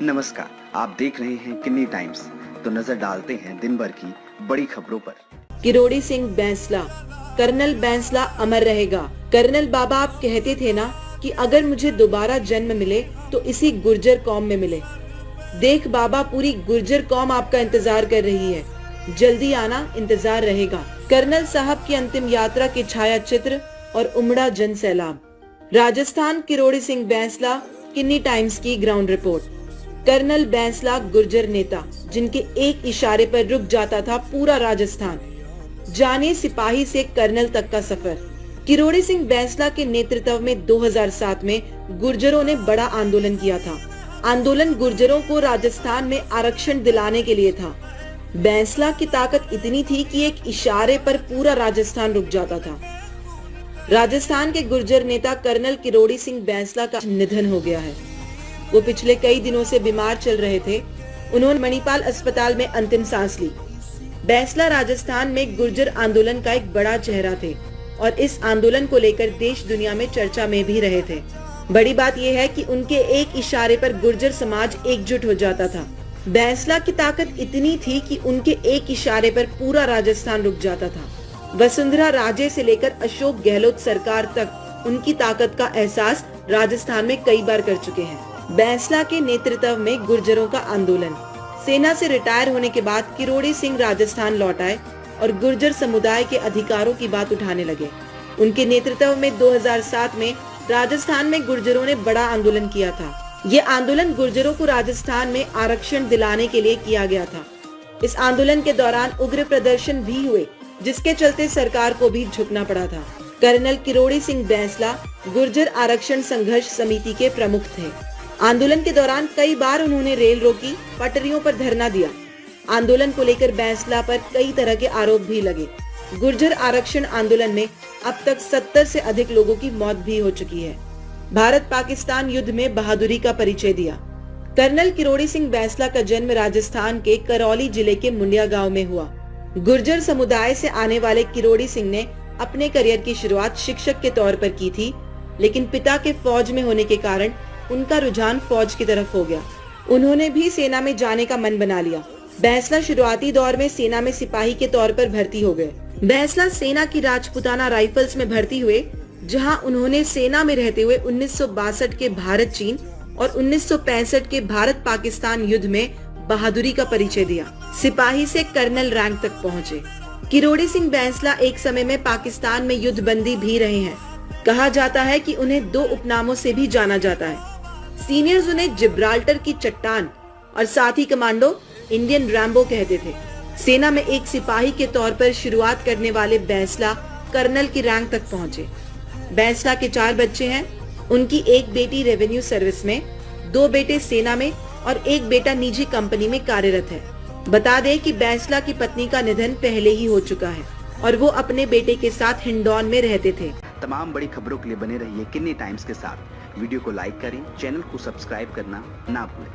नमस्कार, आप देख रहे हैं किन्नी टाइम्स। तो नजर डालते हैं दिन भर की बड़ी खबरों पर। किरोड़ी सिंह बैंसला, कर्नल बैंसला अमर रहेगा। कर्नल बाबा, आप कहते थे ना कि अगर मुझे दोबारा जन्म मिले तो इसी गुर्जर कौम में मिले। देख बाबा, पूरी गुर्जर कौम आपका इंतजार कर रही है। जल्दी आना, इंतजार रहेगा। कर्नल साहब की अंतिम यात्रा के छाया चित्र और उमड़ा जन सैलाब। राजस्थान, किरोड़ी सिंह बैंसला, किन्नी टाइम्स की ground report. Colonel Bainsla Gurjar नेता, जिनके एक इशारे पर रुक जाता था पूरा राजस्थान। जाने सिपाही से कर्नल तक का सफर। किरोड़ी सिंह बैंसला के नेतृत्व में 2007 में गुर्जरों ने बड़ा आंदोलन किया था। आंदोलन गुर्जरों को राजस्थान में आरक्षण दिलाने के लिए था। बैंसला की ताकत इतनी थी कि एक इशारे पर पूरा राजस्थान रुक जाता था। राजस्थान के गुर्जर नेता कर्नल किरोड़ी सिंह बैंसला का निधन हो गया है। वो पिछले कई दिनों से बीमार चल रहे थे। उन्होंने मणिपाल अस्पताल में अंतिम सांस ली। बैंसला राजस्थान में गुर्जर आंदोलन का एक बड़ा चेहरा थे और इस आंदोलन को लेकर देश दुनिया में चर्चा में भी रहे थे। बड़ी बात यह है कि उनके एक इशारे पर गुर्जर समाज एकजुट हो जाता था। बैंसला की ताकत इतनी थी कि उनके एक इशारे पर पूरा राजस्थान रुक जाता था। वसुंधरा राजे से लेकर अशोक गहलोत सरकार तक उनकी ताकत का एहसास राजस्थान में कई बार कर चुके हैं। बैंसला के नेतृत्व में गुर्जरों का आंदोलन। सेना से रिटायर होने के बाद किरोड़ी सिंह राजस्थान लौट आए और गुर्जर समुदाय के अधिकारों की बात उठाने लगे। उनके नेतृत्व में 2007 में राजस्थान में गुर्जरों ने बड़ा आंदोलन किया था। ये आंदोलन गुर्जरों को राजस्थान में आरक्षण दिलाने के लिए किया गया था। इस आंदोलन के दौरान उग्र प्रदर्शन भी हुए, जिसके चलते सरकार को भी झुकना पड़ा था। कर्नल किरोड़ी सिंह बैंसला गुर्जर आरक्षण संघर्ष समिति के प्रमुख थे। आंदोलन के दौरान कई बार उन्होंने रेल रोकी, पटरियों पर धरना दिया। आंदोलन को लेकर बैंसला पर कई तरह के आरोप भी लगे। गुर्जर आरक्षण आंदोलन में अब तक 70 से अधिक लोगों की मौत भी हो चुकी है। भारत पाकिस्तान युद्ध में बहादुरी का परिचय दिया। कर्नल किरोड़ी सिंह बैंसला का जन्म राजस्थान के करौली जिले के मुंडिया गांव में हुआ। गुर्जर समुदाय से आने वाले किरोड़ी सिंह ने अपने करियर की शुरुआत शिक्षक के तौर पर की थी, लेकिन पिता के फौज में होने के कारण उनका रुझान फौज की तरफ हो गया। उन्होंने भी सेना में जाने का मन बना लिया। बैंसला शुरुआती दौर में सेना में सिपाही के तौर पर भर्ती हो गए। बैंसला सेना की राजपुताना राइफल्स में भर्ती हुए, जहां उन्होंने सेना में रहते हुए 1962 के भारत चीन और 1965 के भारत पाकिस्तान युद्ध में बहादुरी का परिचय दिया। सिपाही से कर्नल रैंक तक पहुँचे। किरोड़ी सिंह बैंसला एक समय में पाकिस्तान में युद्ध बंदी भी रहे हैं। कहा जाता है कि उन्हें 2 उपनामों से भी जाना जाता है। सीनियर्स उन्हें जिब्राल्टर की चट्टान और साथी कमांडो इंडियन रैम्बो कहते थे। सेना में एक सिपाही के तौर पर शुरुआत करने वाले बैंसला कर्नल की रैंक तक पहुंचे। बैंसला के 4 बच्चे हैं। उनकी एक बेटी रेवेन्यू सर्विस में, 2 बेटे सेना में और एक बेटा निजी कंपनी में कार्यरत है। बता दें कि बैंसला की पत्नी का निधन पहले ही हो चुका है और वो अपने बेटे के साथ हिंडौन में रहते थे। तमाम बड़ी खबरों के लिए बने रहिए किन्नी टाइम्स के साथ। वीडियो को लाइक करें, चैनल को सब्सक्राइब करना ना भूलें।